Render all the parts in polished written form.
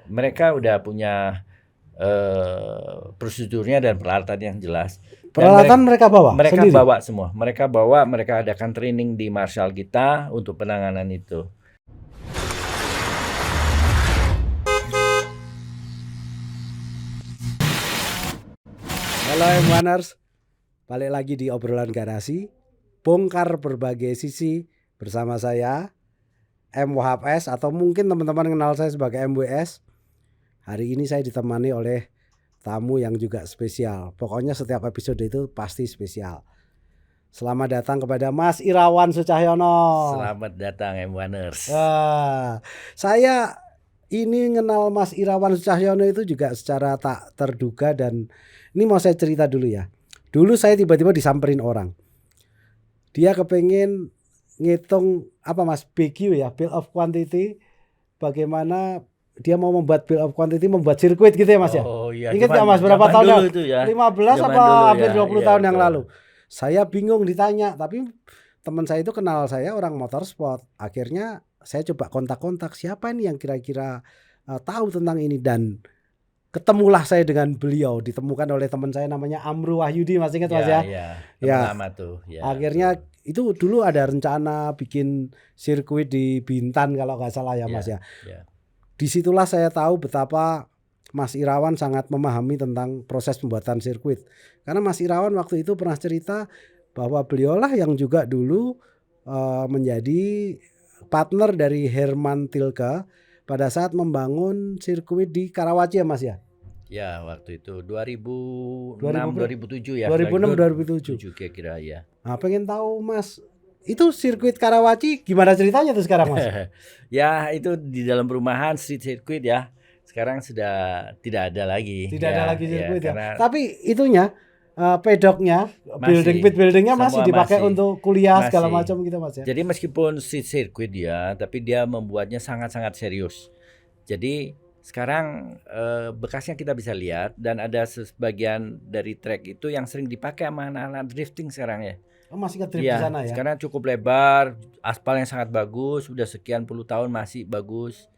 Mereka udah punya prosedurnya dan peralatan yang jelas. Peralatan mereka bawa Mereka sendiri? bawa semua. Mereka adakan training di Marshall kita untuk penanganan itu. Halo M1ers, balik lagi di obrolan garasi, bongkar berbagai sisi bersama saya M Wahab S, atau mungkin teman-teman kenal saya sebagai MWS. Hari ini saya ditemani oleh tamu yang juga spesial. Pokoknya setiap episode itu pasti spesial. Selamat datang kepada Mas Irawan Sucahyono. Selamat datang M1ers. Saya ini kenal Mas Irawan Sucahyono itu juga secara tak terduga, dan ini mau saya cerita dulu ya. Dulu saya tiba-tiba disamperin orang. Dia kepengen ngitung apa Mas, BQ ya, Bill of Quantity. Bagaimana dia mau membuat Bill of Quantity, membuat sirkuit gitu ya Mas ya. Oh iya. Ingat gak Mas berapa tahun dulu itu ya? 15 Zaman apa dulu hampir ya, 20 iya, tahun yang betul. lalu. Saya bingung ditanya, tapi teman saya itu kenal saya orang motorsport. Akhirnya saya coba kontak-kontak siapa nih yang kira-kira tahu tentang ini, dan ketemulah saya dengan beliau. Ditemukan oleh teman saya namanya Amru Wahyudi, Mas ingat Mas ya? Ya. Lama tuh. Ya, Akhirnya itu dulu ada rencana bikin sirkuit di Bintan kalau nggak salah ya Mas ya. Disitulah saya tahu betapa Mas Irawan sangat memahami tentang proses pembuatan sirkuit. Karena Mas Irawan waktu itu pernah cerita bahwa beliaulah yang juga dulu menjadi partner dari Herman Tilke pada saat membangun sirkuit di Karawaci ya Mas ya. Ya, waktu itu 2006 2007 ya. 2006 2007 kira-kira ya. Nah, pengen tahu Mas, itu sirkuit Karawaci gimana ceritanya tuh sekarang Mas? Ya, itu di dalam perumahan street circuit ya. Sekarang sudah tidak ada lagi. Tidak ada lagi sirkuit ya. Karena Tapi itunya pedoknya, buildingnya masih dipakai untuk kuliah segala macam gitu Mas ya. Jadi meskipun street circuit ya, tapi dia membuatnya sangat-sangat serius. Jadi sekarang bekasnya kita bisa lihat, dan ada sebagian dari track itu yang sering dipakai sama anak-anak drifting sekarang ya. Oh, masih ke drift di sana ya. Sekarang cukup lebar, aspal yang sangat bagus, sudah sekian puluh tahun masih bagus.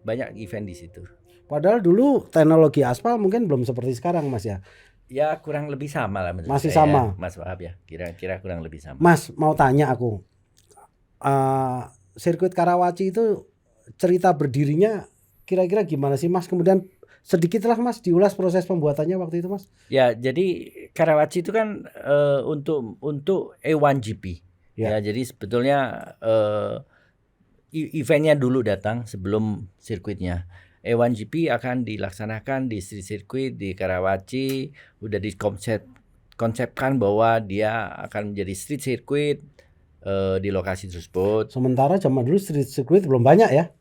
Banyak event di situ. Padahal dulu teknologi aspal mungkin belum seperti sekarang Mas ya. Ya kurang lebih sama lah menurut masih saya, sama. Mas Wahab ya. Kira-kira kurang lebih sama. Mas mau tanya aku, sirkuit Karawaci itu cerita berdirinya kira-kira gimana sih Mas? Kemudian sedikitlah Mas diulas proses pembuatannya waktu itu Mas. Ya, jadi Karawaci itu kan untuk A1GP. Ya, jadi sebetulnya eventnya dulu datang sebelum sirkuitnya. A1GP akan dilaksanakan di street circuit di Karawaci. Udah dikonsepkan bahwa dia akan menjadi street circuit di lokasi tersebut. Sementara zaman dulu street circuit belum banyak ya.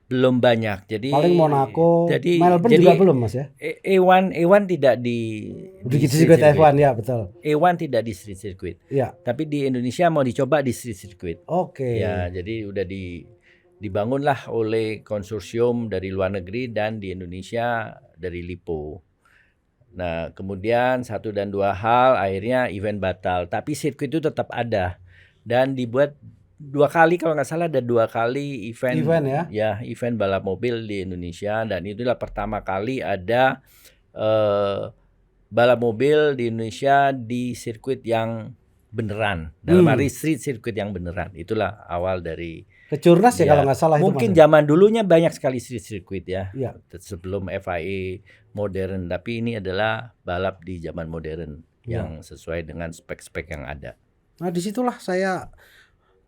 Belum banyak, jadi paling Monaco, Melbourne juga belum Mas ya. A1 tidak di sirkuit F1 ya betul. A1 tidak di street circuit. Ya. Tapi di Indonesia mau dicoba di street circuit. Oke. Ya, jadi udah dibangunlah oleh konsorsium dari luar negeri dan di Indonesia dari Lipo. Nah, kemudian 1 dan 2 hal akhirnya event batal, tapi sirkuit itu tetap ada dan dibuat 2 kali kalau nggak salah, ada 2 kali event ya, event balap mobil di Indonesia, dan itulah pertama kali ada balap mobil di Indonesia di sirkuit yang beneran, dalam arti street circuit yang beneran. Itulah awal dari Kejurnas ya kalau nggak salah. Mungkin itu zaman dulunya banyak sekali street circuit ya. Ya. Sebelum FIA modern, tapi ini adalah balap di zaman modern yang sesuai dengan spek-spek yang ada. Nah, disitulah saya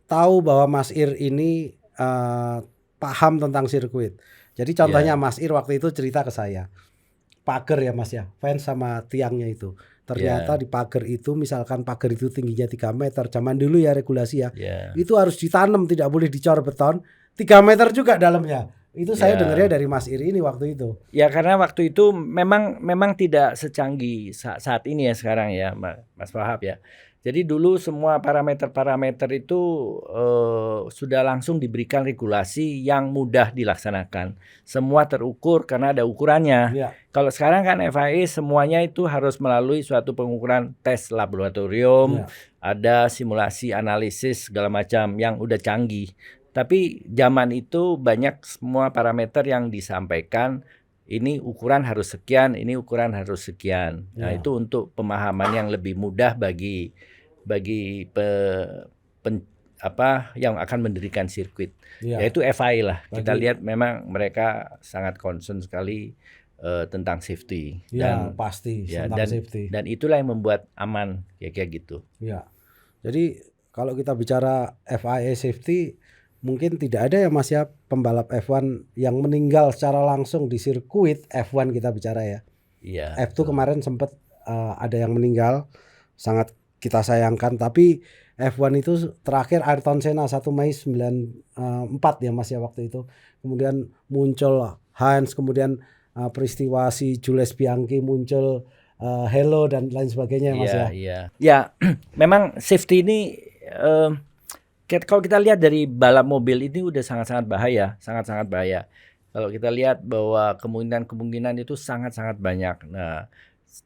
tahu bahwa Mas Ir ini paham tentang sirkuit. Jadi contohnya Mas Ir waktu itu cerita ke saya, pagar ya Mas ya, fans sama tiangnya itu. Ternyata di pagar itu, misalkan pagar itu tingginya 3 meter, zaman dulu ya regulasi ya, itu harus ditanam, tidak boleh dicor beton, 3 meter juga dalamnya. Itu saya dengarnya dari Mas Ir ini waktu itu. Ya karena waktu itu memang tidak secanggih saat ini ya sekarang ya Mas Wahab ya. Jadi dulu semua parameter-parameter itu sudah langsung diberikan regulasi yang mudah dilaksanakan. Semua terukur karena ada ukurannya. Ya. Kalau sekarang kan FIA semuanya itu harus melalui suatu pengukuran tes laboratorium, ada simulasi analisis segala macam yang udah canggih. Tapi zaman itu banyak semua parameter yang disampaikan, ini ukuran harus sekian, ini ukuran harus sekian. Nah, itu untuk pemahaman yang lebih mudah bagi yang akan mendirikan sirkuit, yaitu FIA lah. Kita lihat memang mereka sangat concern sekali tentang safety. Dan pasti tentang safety. Dan itulah yang membuat aman kayak gitu. Ya. Jadi kalau kita bicara FIA safety, mungkin tidak ada ya Mas ya pembalap F1 yang meninggal secara langsung di sirkuit F1 kita bicara ya. Iya. F2 kemarin sempat ada yang meninggal, sangat kita sayangkan. Tapi F1 itu terakhir Ayrton Senna 1 Mei 94 ya Mas ya waktu itu. Kemudian muncul Hans, kemudian peristiwa si Jules Bianchi muncul, Hello dan lain sebagainya Mas ya. Ya, memang safety ini kalau kita lihat dari balap mobil ini udah sangat-sangat bahaya, sangat-sangat bahaya. Kalau kita lihat bahwa kemungkinan itu sangat-sangat banyak. Nah,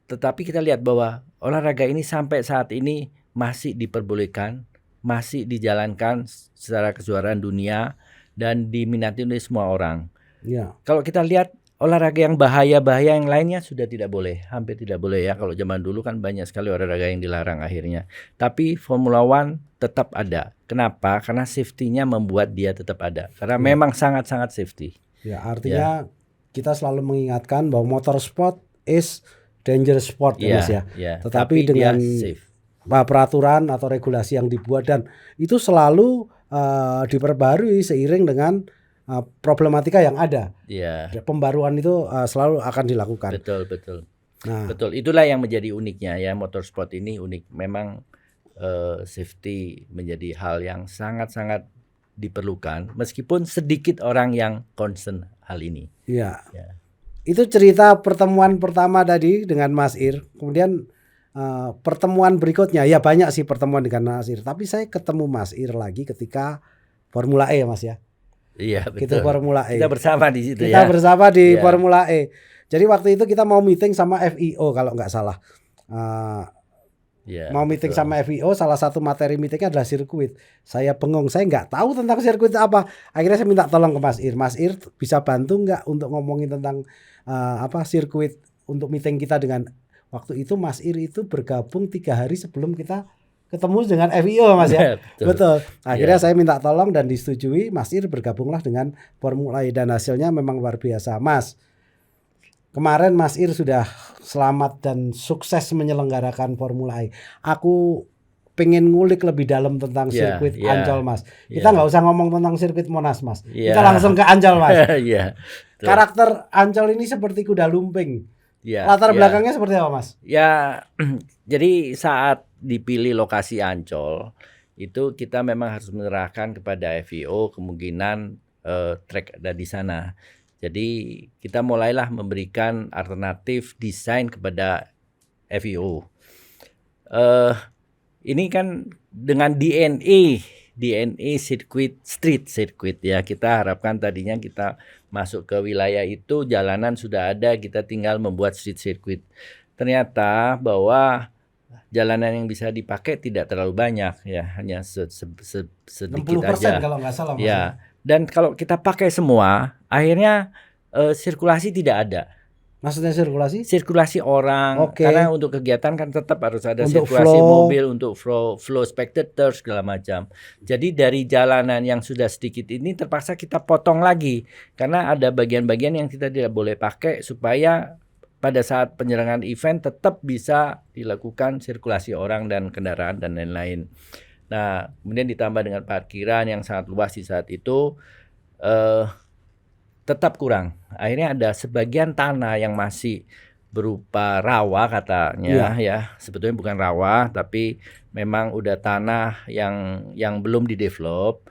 tetapi kita lihat bahwa olahraga ini sampai saat ini masih diperbolehkan, masih dijalankan secara kejuaraan dunia dan diminati oleh semua orang. Kalau kita lihat olahraga yang bahaya-bahaya yang lainnya sudah tidak boleh, hampir tidak boleh ya. Kalau zaman dulu kan banyak sekali olahraga yang dilarang akhirnya. Tapi Formula One tetap ada. Kenapa? Karena safety-nya membuat dia tetap ada. Karena memang sangat-sangat safety. Ya, artinya kita selalu mengingatkan bahwa motorsport is dangerous sport ya Mas ya. Tetapi dengan peraturan atau regulasi yang dibuat dan itu selalu diperbarui seiring dengan problematika yang ada. Pembaruan itu selalu akan dilakukan. Betul. Nah, betul. Itulah yang menjadi uniknya ya, motorsport ini unik. Memang safety menjadi hal yang sangat-sangat diperlukan meskipun sedikit orang yang concern hal ini. Iya. Itu cerita pertemuan pertama tadi dengan Mas Ir. Kemudian pertemuan berikutnya ya banyak sih pertemuan dengan Mas Ir, tapi saya ketemu Mas Ir lagi ketika Formula E Mas ya. Iya betul. Kita Formula E. Kita bersama di situ Kita bersama di Formula E. Jadi waktu itu kita mau meeting sama FIO kalau nggak salah. Mau meeting sama FIO, salah satu materi meetingnya adalah sirkuit. Saya bengong, saya nggak tahu tentang sirkuit apa. Akhirnya saya minta tolong ke Mas Ir. Mas Ir bisa bantu nggak untuk ngomongin tentang sirkuit untuk meeting kita dengan waktu itu Mas Ir itu bergabung 3 hari sebelum kita ketemu dengan FIO Mas ya. Betul. Akhirnya saya minta tolong dan disetujui, Mas Ir bergabunglah dengan Formula E dan hasilnya memang luar biasa. Mas, kemarin Mas Ir sudah selamat dan sukses menyelenggarakan Formula E. Aku pengen ngulik lebih dalam tentang sirkuit Ancol Mas. Kita nggak usah ngomong tentang sirkuit Monas Mas. Kita langsung ke Ancol Mas. Karakter Ancol ini seperti kuda lumping. Latar belakangnya seperti apa Mas? Ya, jadi saat dipilih lokasi Ancol itu kita memang harus menyerahkan kepada FIO kemungkinan trek ada di sana. Jadi kita mulailah memberikan alternatif desain kepada FIO. Ini kan dengan DNA street circuit ya, kita harapkan tadinya kita masuk ke wilayah itu jalanan sudah ada, kita tinggal membuat street circuit. Ternyata bahwa jalanan yang bisa dipakai tidak terlalu banyak ya, hanya sedikit 60% aja. Kalau nggak salah Mas. Ya. Dan kalau kita pakai semua, akhirnya sirkulasi tidak ada. Maksudnya sirkulasi? Sirkulasi orang, karena untuk kegiatan kan tetap harus ada untuk sirkulasi flow. mobil, untuk flow spectator segala macam. Jadi dari jalanan yang sudah sedikit ini terpaksa kita potong lagi, karena ada bagian-bagian yang kita tidak boleh pakai supaya pada saat penyerangan event tetap bisa dilakukan sirkulasi orang dan kendaraan dan lain-lain. Nah, kemudian ditambah dengan parkiran yang sangat luas di saat itu, tetap kurang. Akhirnya ada sebagian tanah yang masih berupa rawa katanya ya. Sebetulnya bukan rawa, tapi memang udah tanah yang belum didevelop.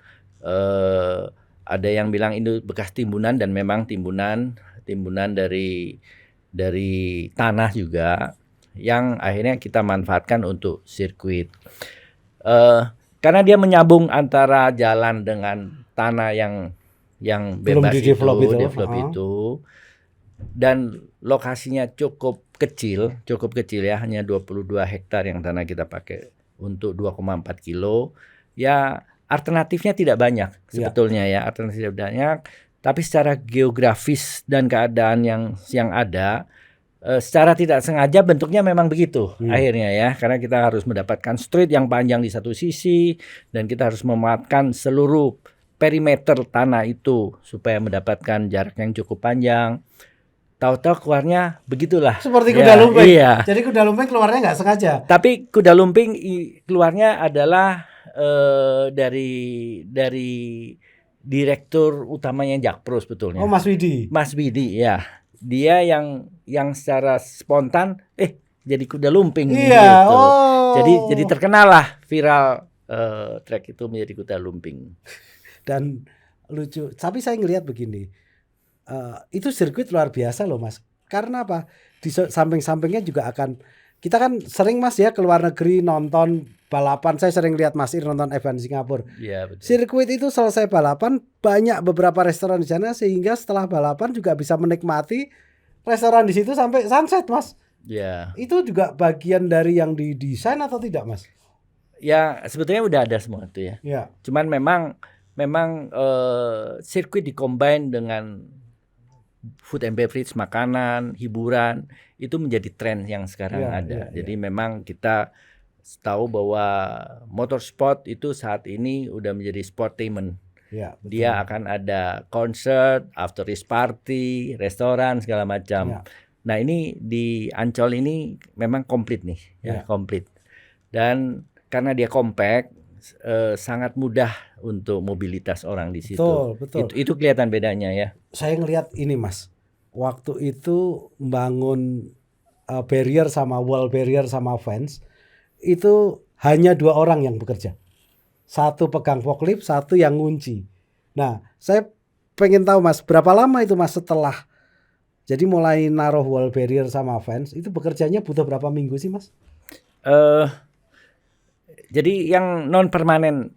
Ada yang bilang ini bekas timbunan dan memang timbunan dari tanah juga yang akhirnya kita manfaatkan untuk sirkuit. Karena dia menyambung antara jalan dengan tanah yang bebas develop itu dan lokasinya cukup kecil ya, hanya 22 hektar yang tanah kita pakai untuk 2,4 kilo ya. alternatifnya tidak banyak sebetulnya ya, alternatifnya tidak banyak. Tapi secara geografis dan keadaan yang ada, secara tidak sengaja bentuknya memang begitu akhirnya ya, karena kita harus mendapatkan street yang panjang di satu sisi dan kita harus memanfaatkan seluruh perimeter tanah itu supaya mendapatkan jarak yang cukup panjang. Tahu-tahu keluarnya begitulah. Seperti kuda lumping. Iya. Jadi kuda lumping keluarnya nggak sengaja. Tapi kuda lumping keluarnya adalah dari direktur utamanya Jakpro sebetulnya. Oh, Mas Widi. Mas Widi ya. Dia yang secara spontan jadi kuda lumping Iya, gitu. oh. Jadi terkenal lah viral trek itu menjadi kuda lumping. Dan lucu. Tapi saya ngelihat begini. Itu sirkuit luar biasa loh Mas. Karena apa? Di samping-sampingnya juga akan, kita kan sering Mas ya ke luar negeri nonton balapan. Saya sering lihat Mas Ir nonton F1 Singapura. Iya, betul. Sirkuit itu selesai balapan banyak beberapa restoran di sana, sehingga setelah balapan juga bisa menikmati restoran di situ sampai sunset Mas. Iya. Itu juga bagian dari yang didesain atau tidak Mas? Ya sebetulnya udah ada semua itu ya. Ya. Cuman memang sirkuit dikombin dengan food and beverage, makanan, hiburan, itu menjadi tren yang sekarang ada. Jadi memang kita tahu bahwa motorsport itu saat ini udah menjadi sportainment. Ya, dia akan ada konser, after race party, restoran segala macam. Nah ini di Ancol ini memang komplit nih, komplit. Dan karena dia compact, sangat mudah untuk mobilitas orang di situ. Betul. Itu kelihatan bedanya ya. Saya ngelihat ini Mas, waktu itu membangun barrier sama wall barrier sama fence, itu hanya 2 orang yang bekerja. Satu pegang forklift, satu yang ngunci. Nah, saya pengen tahu Mas, berapa lama itu Mas setelah jadi mulai naruh wall barrier sama fence, itu bekerjanya butuh berapa minggu sih Mas? Jadi yang non permanen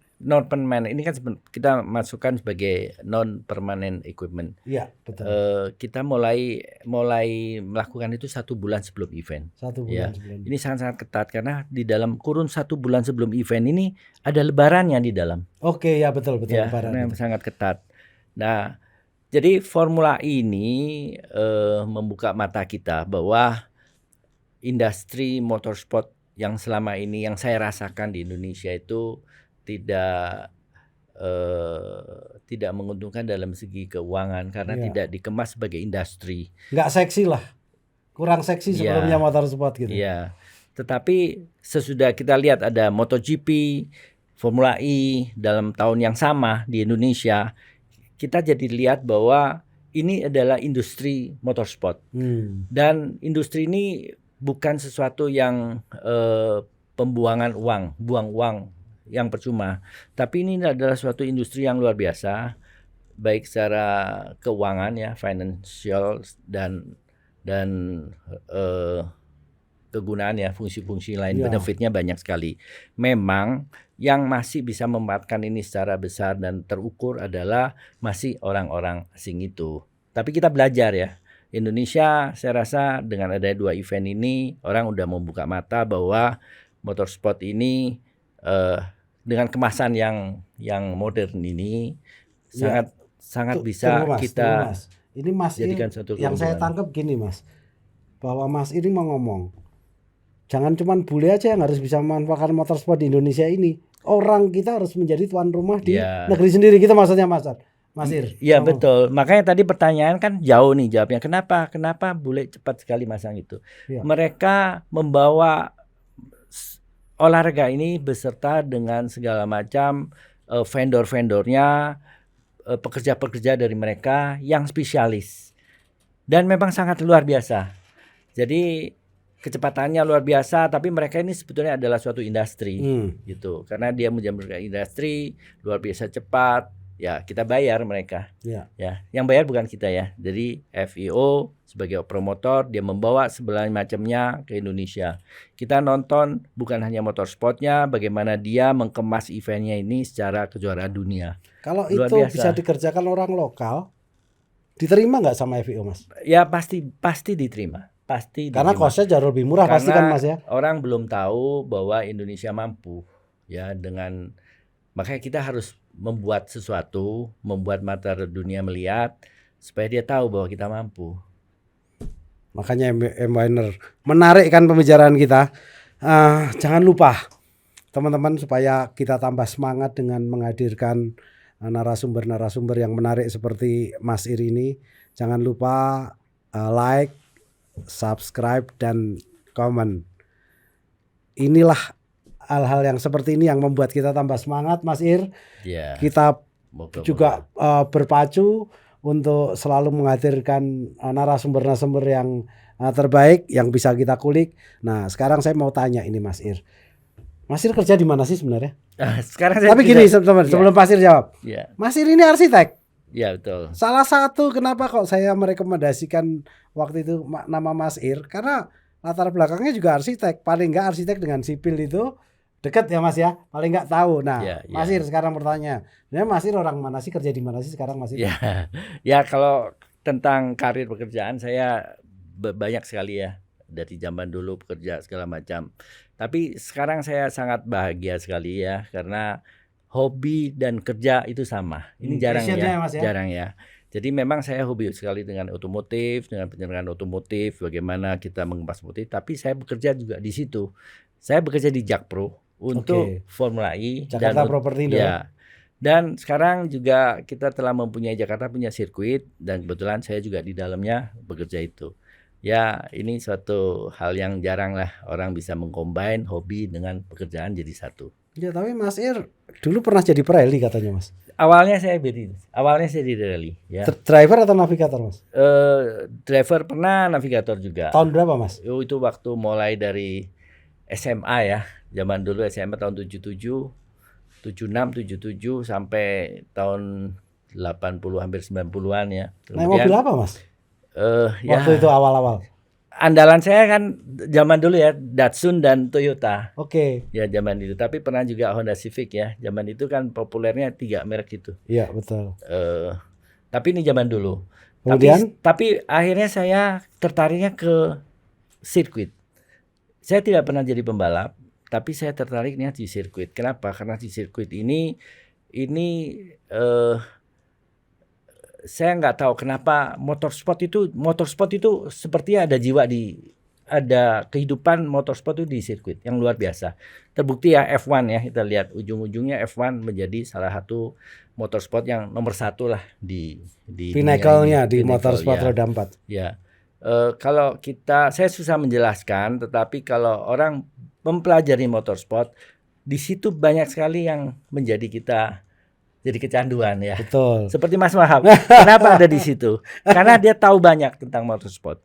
ini kan kita masukkan sebagai non permanen equipment. Iya, betul. Kita mulai melakukan itu 1 bulan sebelum event. 1 bulan sebelum. Ini sangat ketat karena di dalam kurun 1 bulan sebelum event ini ada lebarannya di dalam. Oke, ya betul Ya, lebaran. Sangat ketat. Nah, jadi Formula E ini membuka mata kita bahwa industri motorsport yang selama ini yang saya rasakan di Indonesia itu tidak menguntungkan dalam segi keuangan karena tidak dikemas sebagai industri. Nggak seksi lah, kurang seksi sebelumnya motorsport gitu. Iya, tetapi sesudah kita lihat ada MotoGP, Formula E dalam tahun yang sama di Indonesia, kita jadi lihat bahwa ini adalah industri motorsport. Dan industri ini bukan sesuatu yang pembuangan uang, buang uang yang percuma. Tapi ini adalah suatu industri yang luar biasa, baik secara keuangan ya, financial dan kegunaan ya, fungsi-fungsi lain, benefitnya banyak sekali. Memang yang masih bisa memanfaatkan ini secara besar dan terukur adalah masih orang-orang asing itu. Tapi kita belajar ya. Indonesia saya rasa dengan ada 2 event ini orang udah membuka mata bahwa motorsport ini dengan kemasan yang modern ini sangat bisa Mas, kita ini Mas jadikan satu yang saya tangkap gini Mas, bahwa Mas ini mau ngomong jangan cuman bule aja yang harus bisa memanfaatkan motorsport di Indonesia ini. Orang kita harus menjadi tuan rumah di negeri sendiri gitu maksudnya Mas Ir. Iya betul. Makanya tadi pertanyaan kan jauh nih jawabnya. Kenapa bule cepat sekali masang itu? Mereka membawa olahraga ini beserta dengan segala macam vendor-vendornya, pekerja-pekerja dari mereka yang spesialis. Dan memang sangat luar biasa. Jadi kecepatannya luar biasa, tapi mereka ini sebetulnya adalah suatu industri gitu. Karena dia menjalankan industri luar biasa cepat, ya kita bayar mereka. Ya, yang bayar bukan kita ya. Jadi FIO sebagai promotor dia membawa segala macamnya ke Indonesia. Kita nonton bukan hanya motorsportnya, bagaimana dia mengemas eventnya ini secara kejuaraan dunia. Kalau luar itu biasa. Bisa dikerjakan orang lokal, diterima nggak sama FIO Mas? Ya pasti diterima. Karena kosnya jauh lebih murah pasti kan Mas ya. Orang belum tahu bahwa Indonesia mampu ya dengan Makanya kita harus membuat sesuatu, membuat mata dunia melihat supaya dia tahu bahwa kita mampu. Makanya M-Winer menarik kan pembicaraan kita. Jangan lupa teman-teman, supaya kita tambah semangat dengan menghadirkan narasumber-narasumber yang menarik seperti Mas Ir ini. Jangan lupa like, subscribe, dan komen. Inilah hal-hal yang seperti ini yang membuat kita tambah semangat, Mas Ir. Ya, Kita juga berpacu untuk selalu menghadirkan narasumber-narasumber yang terbaik yang bisa kita kulik. Nah, sekarang saya mau tanya ini Mas Ir. Mas Ir kerja di mana sih sebenarnya? Sekarang saya Tapi gini sebelum Mas Ir jawab. Ya. Mas Ir ini arsitek. Ya, betul. Salah satu kenapa kok saya merekomendasikan waktu itu nama Mas Ir, karena latar belakangnya juga arsitek. Paling enggak arsitek dengan sipil itu dekat ya Mas ya. Paling enggak tahu. Nah, Mas Ir sekarang bertanya. Mas Ir orang mana sih, kerja di mana sih sekarang Mas Ir? Ya, kalau tentang karir pekerjaan saya banyak sekali ya. Dari zaman dulu bekerja segala macam. Tapi sekarang saya sangat bahagia sekali ya, karena hobi dan kerja itu sama. Ini jarang ya, Mas ya, jarang ya. Jadi memang saya hobi sekali dengan otomotif, dengan penyelenggaraan otomotif, bagaimana kita mengemas otomotif. Tapi saya bekerja juga di situ. Saya bekerja di Jakpro untuk Formula E, Jakarta Property. Ya. Dan sekarang juga kita telah mempunyai Jakarta punya sirkuit, dan kebetulan saya juga di dalamnya bekerja itu. Ya, ini suatu hal yang jarang lah orang bisa mengcombine hobi dengan pekerjaan jadi satu. Ya, tapi Mas Ir dulu pernah jadi pereli katanya Mas. Awalnya saya di rally. Ya. Driver atau navigator Mas? Driver pernah, navigator juga. Tahun berapa Mas? Itu waktu mulai dari SMA ya. Zaman dulu SMA tahun 77, 76, 77 sampai tahun 80 hampir 90-an ya. Naik mobil apa Mas? Waktu itu awal-awal. Andalan saya kan zaman dulu ya Datsun dan Toyota. Ya zaman itu. Tapi pernah juga Honda Civic ya. Zaman itu kan populernya 3 merek itu. Iya betul. Tapi ini zaman dulu. Kemudian? Tapi akhirnya saya tertariknya ke sirkuit. Saya tidak pernah jadi pembalap, tapi saya tertariknya di sirkuit. Kenapa? Karena di sirkuit ini saya nggak tahu kenapa motorsport itu sepertinya ada ada kehidupan motorsport itu di sirkuit yang luar biasa. Terbukti ya F1 ya, kita lihat ujung-ujungnya F1 menjadi salah satu motorsport yang nomor 1 lah di pinnacle-nya di motorsport roda 4. Ya. Kalau saya susah menjelaskan, tetapi kalau orang mempelajari motorsport, di situ banyak sekali yang menjadi kita jadi kecanduan ya. Betul. Seperti Mas Wahab. Kenapa ada di situ? Karena dia tahu banyak tentang motorsport.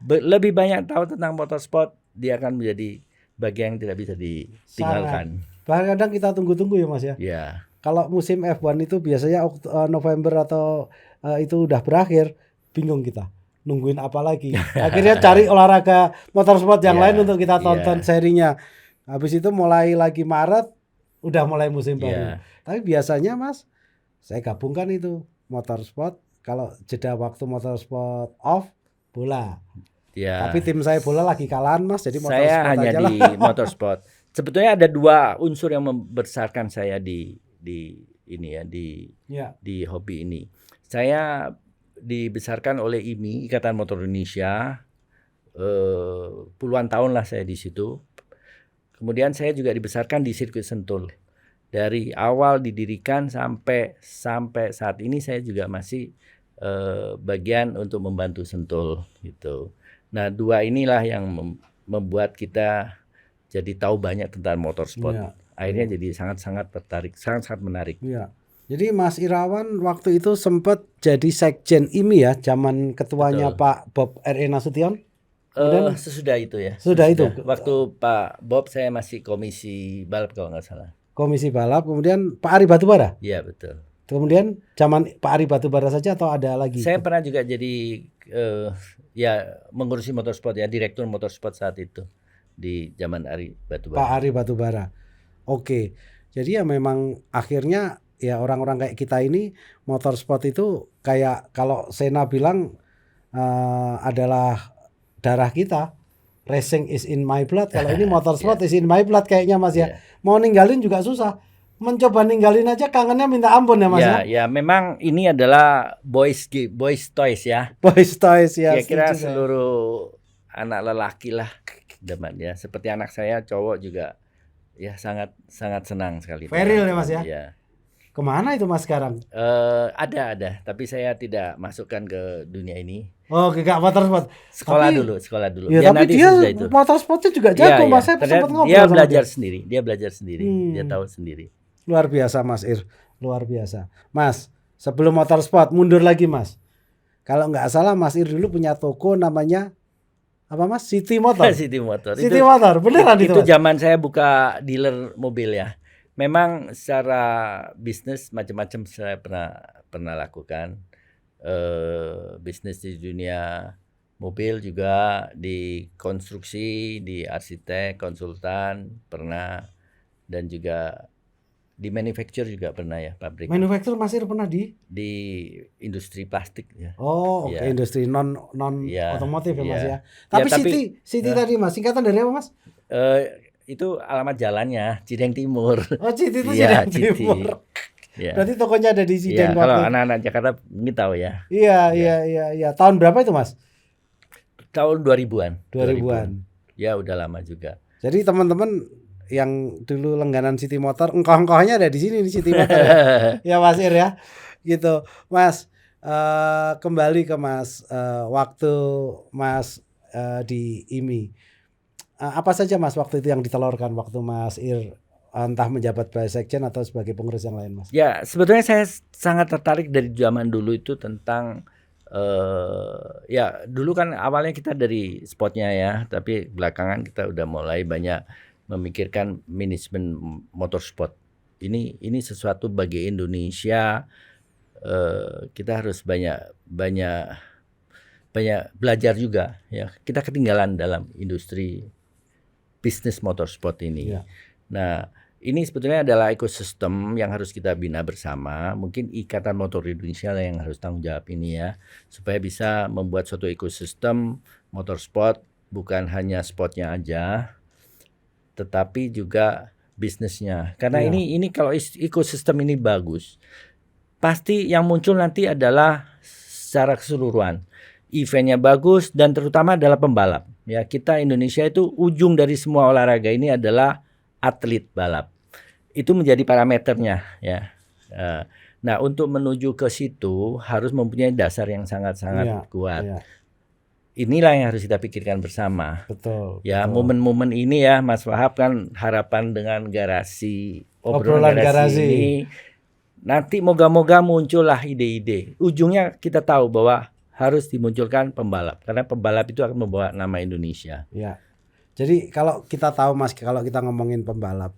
Lebih banyak tahu tentang motorsport, dia akan menjadi bagian yang tidak bisa ditinggalkan. Bahkan kadang kita tunggu-tunggu ya Mas ya. Ya. Kalau musim F1 itu biasanya November atau itu udah berakhir, bingung kita. Nungguin apa lagi? Akhirnya cari olahraga motorsport yang lain untuk kita tonton serinya. Habis itu mulai lagi Maret udah mulai musim baru. Tapi biasanya Mas, saya gabungkan itu motorsport. Kalau jeda waktu motorsport off, bola. Ya. Tapi tim saya bola lagi kalahan Mas, jadi motorsport saya hanya aja di motorsport. Sebetulnya ada 2 unsur yang membesarkan saya di hobi ini. Saya dibesarkan oleh IMI, Ikatan Motor Indonesia. Puluhan tahun lah saya di situ. Kemudian saya juga dibesarkan di sirkuit Sentul. Dari awal didirikan sampai saat ini saya juga masih bagian untuk membantu Sentul gitu. Nah, 2 inilah yang membuat kita jadi tahu banyak tentang motorsport. Akhirnya jadi sangat-sangat tertarik, sangat-sangat menarik. Iya. Jadi Mas Irawan waktu itu sempat jadi sekjen IMI ya, zaman ketuanya Pak Bob R.E. Nasution. Sesudah itu ya. Sudah itu. Waktu Pak Bob saya masih komisi balap kalau nggak salah. Komisi balap, kemudian Pak Ari Batubara. Iya betul. Kemudian zaman Pak Ari Batubara saja atau ada lagi? Saya pernah juga jadi mengurusi motorsport ya, direktur motorsport saat itu di zaman Ari Batubara. Pak Ari Batubara. Oke. Jadi ya memang akhirnya ya orang-orang kayak kita ini motorsport itu kayak kalau Sena bilang adalah darah kita. Racing is in my blood. Kalau ini motorsport is in my blood kayaknya Mas ya. Mau ninggalin juga susah. mencoba ninggalin aja kangennya minta ampun ya Mas ya. Ya, memang ini adalah boys toys ya. Boys toys ya. Kira-kira seluruh anak lelaki lah ya. Seperti anak saya cowok juga ya sangat senang sekali. Feril ya Mas ya. Ya. Kemana itu Mas sekarang? Ada, tapi saya tidak masukkan ke dunia ini. Oh, gak motorsport. Sekolah dulu. Ya, tapi dia motorsportnya juga jago Mas. Saya sempat ngobrol dia belajar sendiri. Dia belajar sendiri. Dia tahu sendiri. Luar biasa Mas Ir, luar biasa. Mas, sebelum motorsport mundur lagi Mas. Kalau nggak salah Mas Ir dulu punya toko namanya apa Mas? City Motor. City Motor. City Motor, beneran itu? Itu zaman saya buka dealer mobil ya. Memang secara bisnis macam-macam saya pernah lakukan. Bisnis di dunia mobil juga, di konstruksi, di arsitek, konsultan pernah, dan juga di manufacture juga pernah ya, pabrik. Manufacture masih pernah di industri plastik ya. Oh, oke, industri non otomotif ya Mas ya. Tapi City tadi Mas, singkatan dari apa Mas? Itu alamat jalannya Cideng Timur. Oh, City itu Cideng Timur. Ya. Berarti tokonya ada di Cideng. Kalau anak-anak Jakarta mungkin tahu ya. Iya. Tahun berapa itu Mas? Tahun 2000-an. 2000-an. Ya udah lama juga. Jadi teman-teman yang dulu langganan City Motor, engkau-engkaunya ada di sini di City Motor ya Mas Ir ya. Gitu. Mas, kembali ke Mas, waktu Mas di IMI. Apa saja Mas waktu itu yang ditelurkan waktu Mas Ir entah menjabat Vice Sekjen atau sebagai pengurus yang lain Mas? Ya, sebetulnya saya sangat tertarik dari zaman dulu itu tentang ya dulu kan awalnya kita dari spotnya ya, tapi belakangan kita udah mulai banyak memikirkan manajemen motorsport. Ini sesuatu bagi Indonesia, kita harus banyak belajar juga ya. Kita ketinggalan dalam industri bisnis motorsport ini. Ya. Nah, ini sebetulnya adalah ekosistem yang harus kita bina bersama. Mungkin Ikatan Motor Indonesia lah yang harus tanggung jawab ini ya, supaya bisa membuat suatu ekosistem motorsport, bukan hanya sportnya aja, tetapi juga bisnisnya. Karena ini kalau ekosistem ini bagus, pasti yang muncul nanti adalah secara keseluruhan. Eventnya bagus dan terutama adalah pembalap. Ya, kita Indonesia itu ujung dari semua olahraga ini adalah atlet balap. Itu menjadi parameternya ya. Nah, untuk menuju ke situ harus mempunyai dasar yang sangat-sangat kuat. Ya. Inilah yang harus kita pikirkan bersama. Betul. Ya, momen-momen ini ya Mas Wahab, kan harapan dengan obrolan garasi ini nanti moga-moga muncullah ide-ide. Ujungnya kita tahu bahwa harus dimunculkan pembalap, karena pembalap itu akan membawa nama Indonesia. Ya. Jadi kalau kita tahu Mas, kalau kita ngomongin pembalap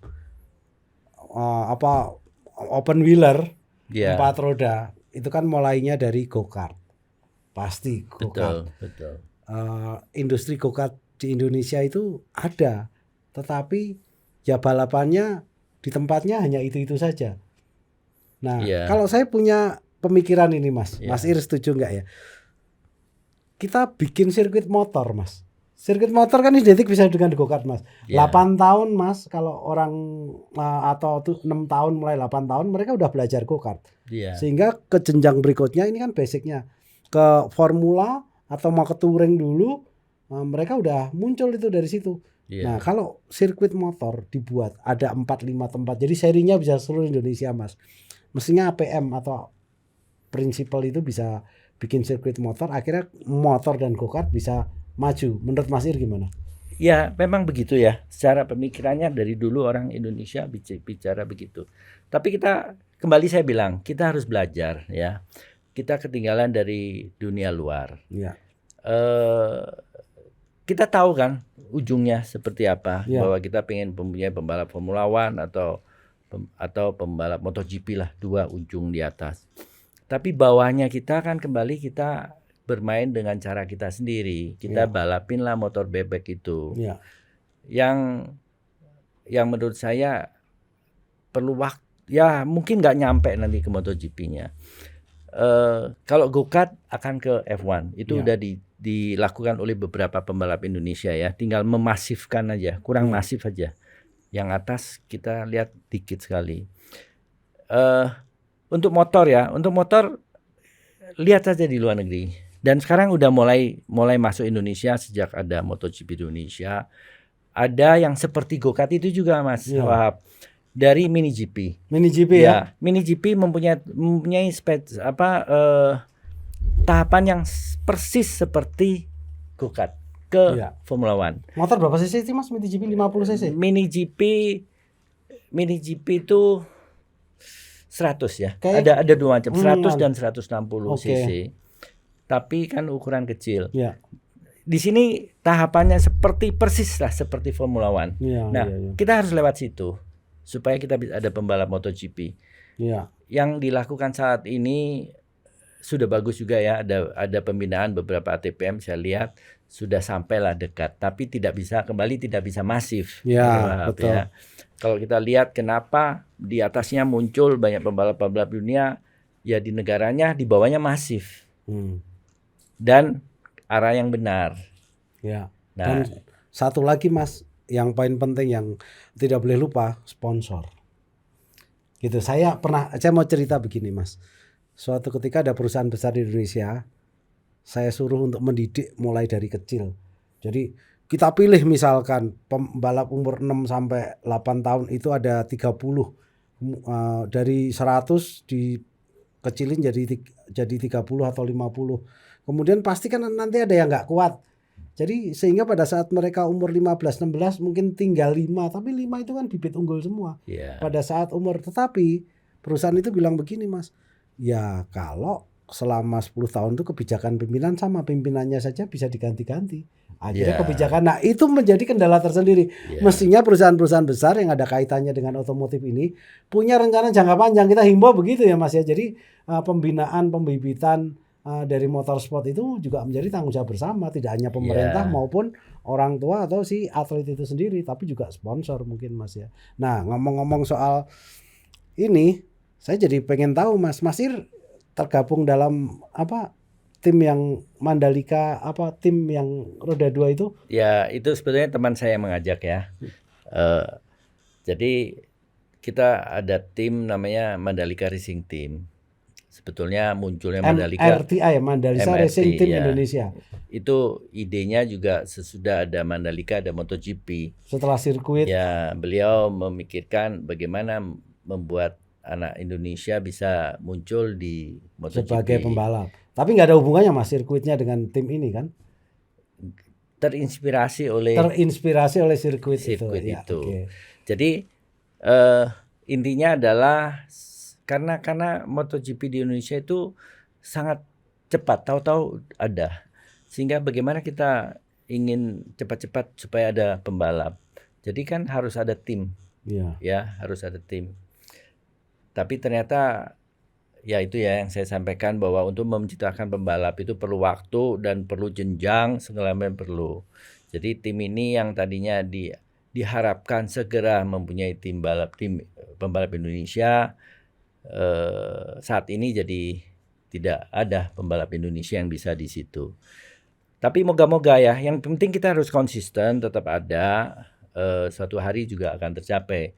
open wheeler, 4 roda, itu kan mulainya dari go-kart. Pasti go-kart. Betul. Industri go-kart di Indonesia itu ada, tetapi ya balapannya di tempatnya hanya itu saja. Nah, kalau saya punya pemikiran ini Mas, Mas Ir setuju nggak ya? Kita bikin sirkuit motor Mas. Sirkuit motor kan identik bisa dengan go-kart Mas. 8 tahun Mas, kalau orang atau 6 tahun mulai 8 tahun mereka udah belajar go-kart. Sehingga ke jenjang berikutnya ini kan basicnya ke formula atau mau ke touring dulu, mereka udah muncul itu dari situ. Nah, kalau sirkuit motor dibuat ada 4-5 tempat, jadi serinya bisa seluruh Indonesia Mas. Mestinya APM atau prinsipal itu bisa bikin sirkuit motor, akhirnya motor dan go-kart bisa maju. Menurut Mas Ir gimana? Ya, memang begitu ya. Secara pemikirannya dari dulu orang Indonesia bicara begitu. Tapi kembali saya bilang, kita harus belajar ya. Kita ketinggalan dari dunia luar. Ya. Kita tahu kan ujungnya seperti apa, bahwa kita pengen mempunyai pembalap Formula One atau pembalap MotoGP lah, 2 ujung di atas. Tapi bawahnya kita kan kembali kita bermain dengan cara kita sendiri. Kita balapin lah motor bebek itu. Yang menurut saya perlu waktu. Ya mungkin nggak nyampe nanti ke MotoGP-nya. Kalau go-kart akan ke F1. Itu udah dilakukan oleh beberapa pembalap Indonesia ya. Tinggal memasifkan aja, kurang masif aja. Yang atas kita lihat dikit sekali. Untuk motor lihat saja di luar negeri. Dan sekarang udah mulai masuk Indonesia sejak ada MotoGP di Indonesia. Ada yang seperti go-kart itu juga, Mas Wahab. Dari MiniGP. MiniGP ya. MiniGP mempunyai tahapan yang persis seperti go-kart ke Formula One. Motor berapa cc sih Mas MiniGP? 50 cc. MiniGP itu 100 ya. Ada dua macam, 100 dan 160 cc. Tapi kan ukuran kecil. Di sini tahapannya persis seperti Formula One. Kita harus lewat situ supaya kita bisa ada pembalap MotoGP. Yang dilakukan saat ini sudah bagus juga ya. Ada pembinaan beberapa ATPM, saya lihat sudah sampailah dekat, tapi tidak bisa masif. Betul. Ya. Kalau kita lihat kenapa di atasnya muncul banyak pembalap-pembalap dunia, ya di negaranya, di bawahnya masif. Dan arah yang benar. Dan satu lagi Mas, yang poin penting yang tidak boleh lupa, sponsor. Gitu. Saya mau cerita begini Mas. Suatu ketika ada perusahaan besar di Indonesia, saya suruh untuk mendidik mulai dari kecil. Jadi kita pilih misalkan pembalap umur 6 sampai 8 tahun itu ada 30. Dari 100 dikecilin jadi 30 atau 50. Kemudian pasti kan nanti ada yang nggak kuat. Jadi sehingga pada saat mereka umur 15-16 mungkin tinggal 5, tapi 5 itu kan bibit unggul semua. Pada saat tetapi perusahaan itu bilang begini Mas, ya kalau selama 10 tahun itu kebijakan pimpinan sama pimpinannya saja bisa diganti-ganti. Akhirnya kebijakan, nah itu menjadi kendala tersendiri. Mestinya perusahaan-perusahaan besar yang ada kaitannya dengan otomotif ini punya rencana jangka panjang. Kita himbau begitu ya Mas ya. Jadi pembinaan, pembibitan dari motorsport itu juga menjadi tanggung jawab bersama, tidak hanya pemerintah maupun orang tua atau si atlet itu sendiri, tapi juga sponsor mungkin Mas ya. Nah ngomong-ngomong soal ini, saya jadi pengen tahu Mas Ir tergabung dalam tim yang Mandalika, tim yang roda 2 itu? Ya itu sebetulnya teman saya yang mengajak ya. Jadi kita ada tim namanya Mandalika Racing Team. Sebetulnya munculnya Mandalika MRTI, Mandalika Racing Team Indonesia. Itu idenya juga sesudah ada Mandalika, ada MotoGP. Setelah sirkuit. Ya, beliau memikirkan bagaimana membuat anak Indonesia bisa muncul di MotoGP sebagai pembalap. Tapi nggak ada hubungannya Mas sirkuitnya dengan tim ini kan? Terinspirasi oleh sirkuit itu. Ya, jadi intinya adalah karena MotoGP di Indonesia itu sangat cepat, tahu-tahu ada. Sehingga bagaimana kita ingin cepat-cepat supaya ada pembalap. Jadi kan harus ada tim. Ya, harus ada tim. Tapi ternyata ya itu ya yang saya sampaikan bahwa untuk menciptakan pembalap itu perlu waktu dan perlu jenjang, segala macam perlu. Jadi tim ini yang tadinya diharapkan segera mempunyai tim pembalap Indonesia, saat ini jadi tidak ada pembalap Indonesia yang bisa di situ. Tapi moga-moga ya, yang penting kita harus konsisten, tetap ada, suatu hari juga akan tercapai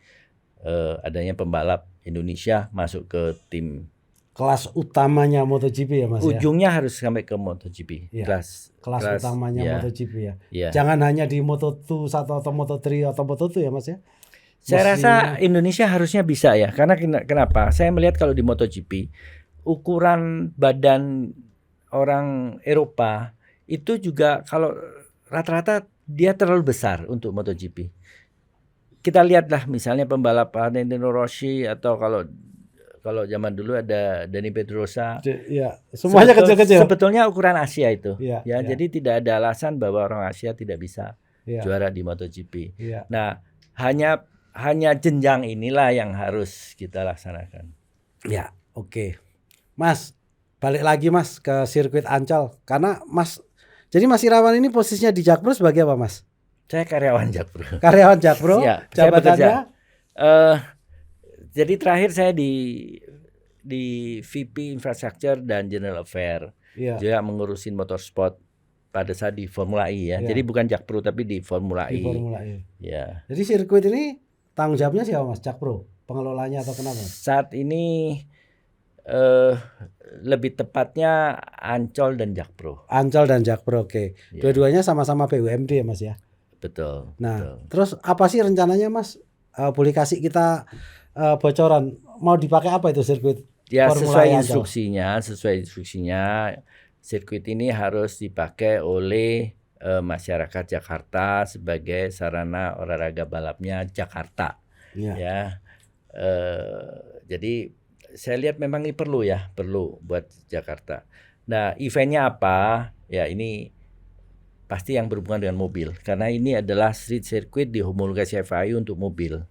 adanya pembalap Indonesia masuk ke tim kelas utamanya MotoGP ya Mas. Ujungnya harus sampai ke MotoGP. Kelas utamanya MotoGP ya. Jangan hanya di Moto2 atau Moto3 atau Moto2 ya Mas ya. Saya rasa Indonesia harusnya bisa ya. Karena kenapa? Saya melihat kalau di MotoGP ukuran badan orang Eropa itu juga kalau rata-rata dia terlalu besar untuk MotoGP. Kita lihatlah misalnya pembalap Valentino Rossi atau kalau zaman dulu ada Dani Pedrosa. Ya, semuanya kecil-kecil. Sebetulnya ukuran Asia itu. Jadi tidak ada alasan bahwa orang Asia tidak bisa juara di MotoGP. Nah, hanya jenjang inilah yang harus kita laksanakan. Ya, oke. Mas, balik lagi Mas ke sirkuit Ancol karena jadi Mas Irawan ini posisinya di Jakpro sebagai apa Mas? Saya karyawan Jakpro. Karyawan Jakpro? Ya, jabatannya? Jadi terakhir saya di VP Infrastructure dan General Affair. Juga mengurusin motorsport pada saat di Formula E ya. Jadi bukan Jakpro tapi di Formula E. Di Formula E. Ya. Jadi sirkuit ini tanggung jawabnya siapa Mas? Jakpro, pengelolanya atau kenapa? Saat ini lebih tepatnya Ancol dan Jakpro. Ancol dan Jakpro, oke. Ya. Dua-duanya sama-sama BUMD ya Mas ya. Betul. Nah, betul. terus apa sih rencananya Mas? Boleh kasih kita bocoran mau dipakai apa itu sirkuit? Ya Formula sesuai E instruksinya, sirkuit ini harus dipakai oleh masyarakat Jakarta sebagai sarana olahraga balapnya Jakarta. Ya. Jadi saya lihat memang ini perlu buat Jakarta. Nah, eventnya apa? Ya ini pasti yang berhubungan dengan mobil, karena ini adalah street circuit dihomologasi FIA untuk mobil.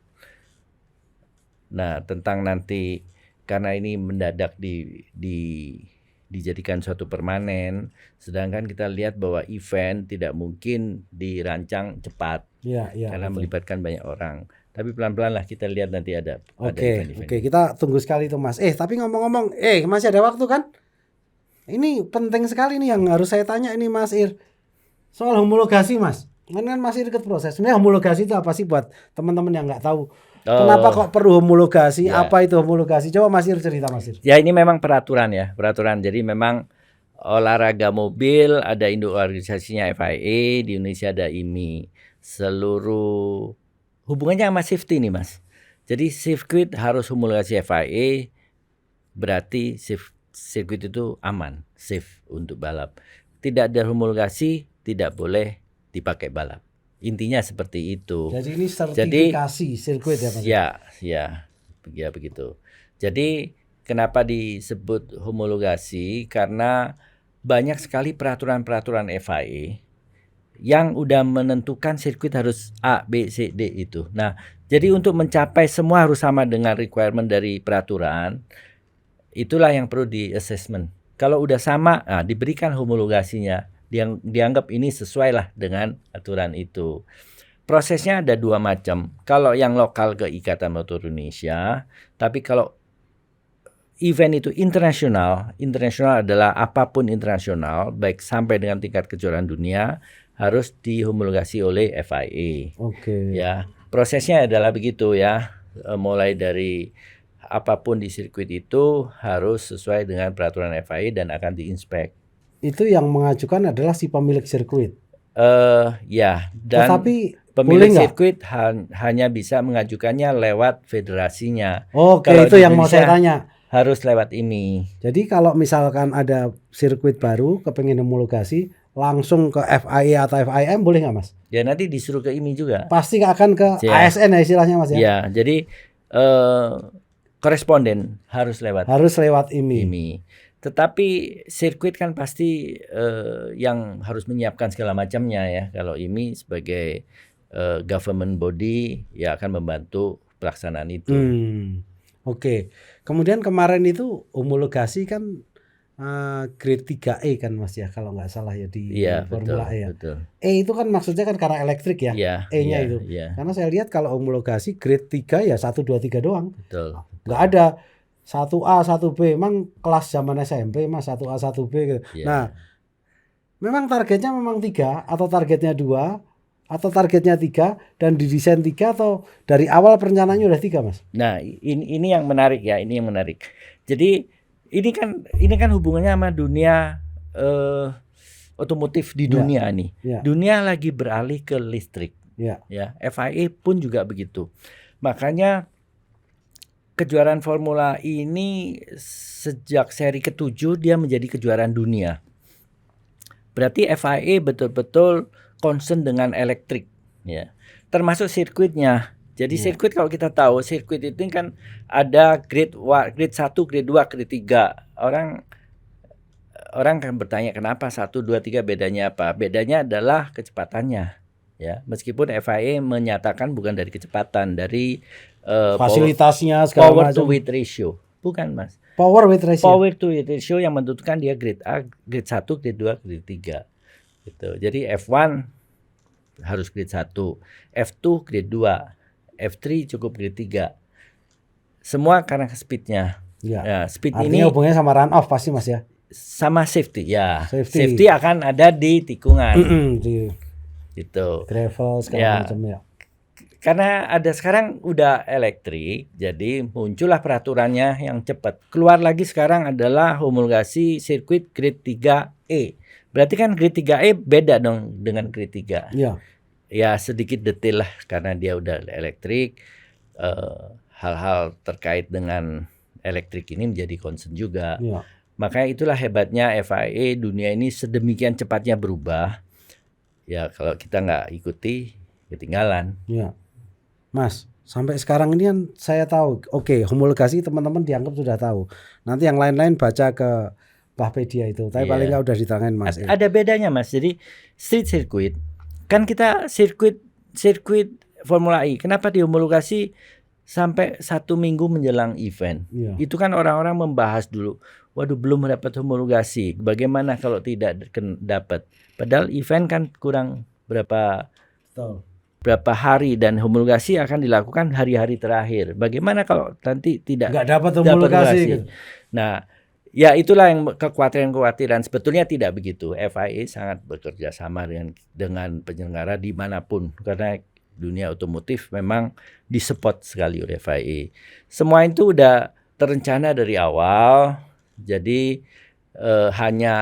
Nah, tentang nanti karena ini mendadak dijadikan suatu permanen, sedangkan kita lihat bahwa event tidak mungkin dirancang cepat, karena betul. Melibatkan banyak orang. Tapi pelan-pelan lah kita lihat nanti ada event-event. Oke, kita tunggu sekali itu Mas. Tapi ngomong-ngomong, masih ada waktu kan? Ini penting sekali nih yang harus saya tanya ini Mas Ir. Soal homologasi Mas. Kan masih ikut proses. Sebenarnya homologasi itu apa sih buat teman-teman yang nggak tahu? Kenapa kok perlu homologasi? Ya. Apa itu homologasi? Coba Mas Ir cerita Mas Ir. Ya ini memang peraturan. Jadi memang olahraga mobil ada induk organisasinya FIA, di Indonesia ada IMI. Seluruh hubungannya sama safety nih Mas. Jadi sirkuit harus homologasi FIA, berarti sirkuit itu aman, safe untuk balap. Tidak ada homologasi, tidak boleh dipakai balap. Intinya seperti itu. Jadi ini sertifikasi sirkuit ya Mas? Ya begitu. Jadi kenapa disebut homologasi? Karena banyak sekali peraturan-peraturan FIA yang udah menentukan sirkuit harus A, B, C, D itu. Nah, jadi untuk mencapai semua harus sama dengan requirement dari peraturan, itulah yang perlu di assessment. Kalau udah sama, diberikan homologasinya, yang dianggap ini sesuai lah dengan aturan itu. Prosesnya ada dua macam. Kalau yang lokal ke Ikatan Motor Indonesia, tapi kalau event itu internasional adalah apapun internasional, baik sampai dengan tingkat kejuaraan dunia, harus dihomologasi oleh FIA. Ya, prosesnya adalah begitu ya. Mulai dari apapun di sirkuit itu harus sesuai dengan peraturan FIA dan akan diinspek. Itu yang mengajukan adalah si pemilik sirkuit. Ya, dan tetapi pemilik sirkuit hanya bisa mengajukannya lewat federasinya. Kalau itu yang mau saya tanya. Harus lewat IMI. Jadi kalau misalkan ada sirkuit baru kepengen homologasi, langsung ke FIA atau FIM boleh nggak Mas? Ya nanti disuruh ke IMI juga. Pasti akan ke ASN ya istilahnya Mas ya? Ya, jadi koresponden harus lewat IMI. Tetapi sirkuit kan pasti yang harus menyiapkan segala macamnya ya. Kalau IMI sebagai government body ya akan membantu pelaksanaan itu. Oke. Kemudian kemarin itu homologasi kan grade 3E kan Mas ya kalau nggak salah ya di Formula E ya. Betul. E itu kan maksudnya kan karena elektrik ya. E-nya itu. Karena saya lihat kalau homologasi grade 3 ya 1 2 3 doang. Betul. Nggak ada 1A 1B. Emang kelas zaman SMP Mas 1A 1B gitu. Nah, memang targetnya memang 3 atau targetnya 2 atau targetnya 3 dan didesain 3 atau dari awal perencanaannya udah 3 Mas? Nah ini yang menarik ya, ini yang menarik. Jadi ini kan hubungannya sama dunia otomotif di dunia nih. Dunia lagi beralih ke listrik. Ya, FIA pun juga begitu. Makanya kejuaraan Formula ini sejak seri ke-7 dia menjadi kejuaraan dunia. Berarti FIA betul-betul concern dengan elektrik ya. Termasuk sirkuitnya. Jadi sirkuit kalau kita tahu sirkuit itu kan ada grade 1, grade 2, grade 3. Orang kan bertanya kenapa 1, 2, 3 bedanya apa? Bedanya adalah kecepatannya ya. Meskipun FIA menyatakan bukan dari kecepatan, dari fasilitasnya segala power macam. to weight ratio. Bukan Mas. Power weight ratio. Power to weight ratio yang menentukan dia grade A, grade 1, grade 2, grade 3. Gitu. Jadi F1 harus grade 1, F2 grade 2, F3 cukup grade 3. Semua karena speednya. Ya, speed artinya ini hubungannya sama run off pasti Mas ya. Sama safety ya. Safety akan ada di tikungan. Di gitu. gravel segala macam ya. Karena ada sekarang udah elektrik, jadi muncullah peraturannya yang cepat. Keluar lagi sekarang adalah homologasi sirkuit grade 3E. Berarti kan grade 3E beda dong dengan grade 3. Iya. Ya sedikit detail lah karena dia udah elektrik. Hal-hal terkait dengan elektrik ini menjadi concern juga. Iya. Makanya itulah hebatnya FIA, dunia ini sedemikian cepatnya berubah. Ya kalau kita nggak ikuti ketinggalan. Iya. Mas, sampai sekarang ini kan saya tahu, oke, homologasi teman-teman dianggap sudah tahu. Nanti yang lain-lain baca ke Bahpedia itu, tapi paling nggak udah diterangin Mas. Ada bedanya Mas, jadi street circuit, kan kita sirkuit Formula E, kenapa dihomologasi sampai 1 minggu menjelang event? Iya. Itu kan orang-orang membahas dulu, waduh belum dapat homologasi, bagaimana kalau tidak dapat? Padahal event kan kurang berapa hari dan homologasi akan dilakukan hari-hari terakhir. Bagaimana kalau nanti nggak dapat homologasi? Gitu. Nah, ya itulah yang kekhawatiran. Sebetulnya tidak begitu. FIA sangat bekerja sama dengan penyelenggara dimanapun karena dunia otomotif memang disupport sekali oleh FIA. Semua itu udah terencana dari awal. Jadi hanya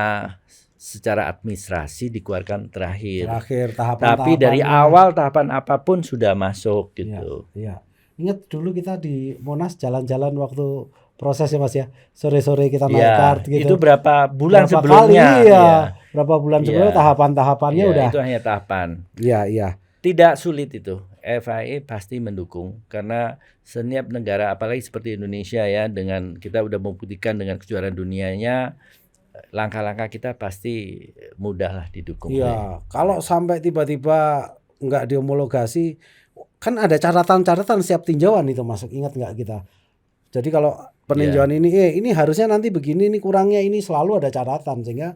secara administrasi dikeluarkan terakhir tahapan. Tapi dari awal tahapan apapun sudah masuk gitu. Iya. Ingat dulu kita di Monas jalan-jalan waktu prosesnya Mas ya. Sore-sore kita naik kart gitu. Itu berapa bulan sebelumnya? Berapa bulan sebelumnya tahapan-tahapannya udah. Itu hanya tahapan. Iya. Tidak sulit itu. FIA pasti mendukung karena setiap negara apalagi seperti Indonesia ya, dengan kita udah membuktikan dengan kejuaraan dunianya, langkah-langkah kita pasti mudah lah didukung. Iya, kalau sampai tiba-tiba nggak dihomologasi, kan ada catatan-catatan setiap tinjauan itu masuk. Ingat nggak kita? Jadi kalau peninjauan ini harusnya nanti begini, ini kurangnya ini, selalu ada catatan sehingga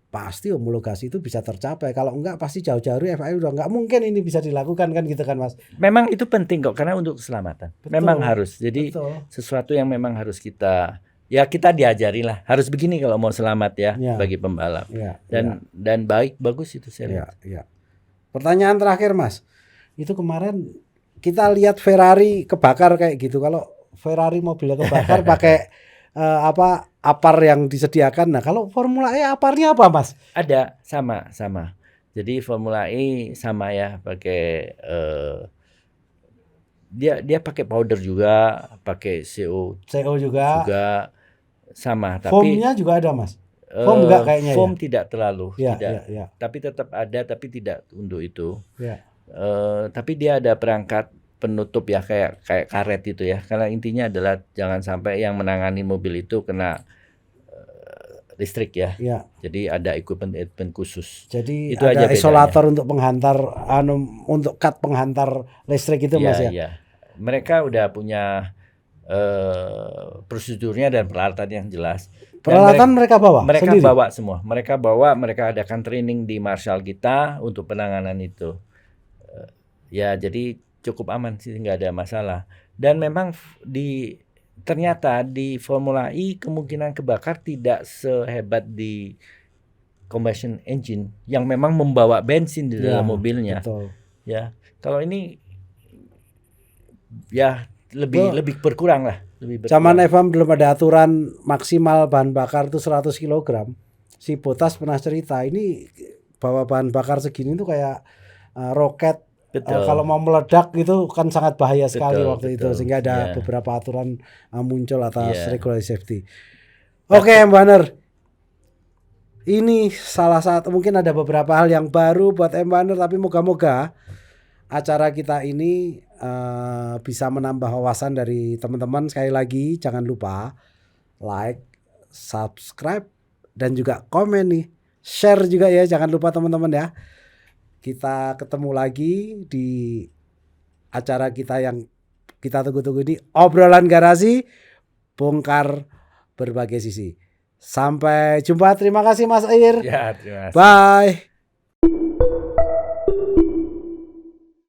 pasti homologasi itu bisa tercapai. Kalau enggak pasti jauh-jauh FIA udah nggak mungkin ini bisa dilakukan kan gitu kan Mas. Memang itu penting kok karena untuk keselamatan. Memang harus. Jadi sesuatu yang memang harus kita diajari lah, harus begini kalau mau selamat ya bagi pembalap. Dan bagus itu saya lihat. Pertanyaan terakhir Mas, itu kemarin kita lihat Ferrari kebakar kayak gitu. Kalau Ferrari mobilnya kebakar pakai apar yang disediakan. Nah kalau Formula E aparnya apa Mas? Ada sama. Jadi Formula E sama ya pakai dia pakai powder juga, pakai CO juga sama, tapi foamnya juga ada Mas. Foam enggak kayaknya foam tidak terlalu, tidak. Ya. Tapi tetap ada, tapi tidak untuk itu. Tapi dia ada perangkat penutup ya kayak karet itu ya. Karena intinya adalah jangan sampai yang menangani mobil itu kena listrik ya. Jadi ada equipment khusus. Jadi itu ada aja isolator untuk penghantar untuk cut penghantar listrik itu Mas ya. Iya. Mereka udah punya prosedurnya dan peralatan yang jelas. Peralatan mereka bawa? Mereka sendiri? bawa semua. Mereka adakan training di Marshall kita untuk penanganan itu. Ya jadi cukup aman sih, nggak ada masalah. Dan memang ternyata di Formula E kemungkinan kebakar tidak sehebat di combustion engine yang memang membawa bensin di dalam mobilnya. Betul. Ya, kalau ini ya lebih berkurang lah. Zaman F1 belum ada aturan maksimal bahan bakar itu 100 kg. Si Bottas pernah cerita ini bawa bahan bakar segini tuh kayak roket. Kalau mau meledak itu kan sangat bahaya sekali waktu itu, sehingga ada beberapa aturan muncul atas regulasi safety. Oke, Mbak Banner. Ini salah satu, mungkin ada beberapa hal yang baru buat Banner, tapi moga-moga acara kita ini bisa menambah wawasan dari teman-teman. Sekali lagi jangan lupa like, subscribe, dan juga komen nih. Share juga ya, jangan lupa teman-teman ya. Kita ketemu lagi di acara kita yang kita tunggu-tunggu ini, obrolan garasi, bongkar berbagai sisi. Sampai jumpa, terima kasih Mas Air. Ya, terima kasih. Bye.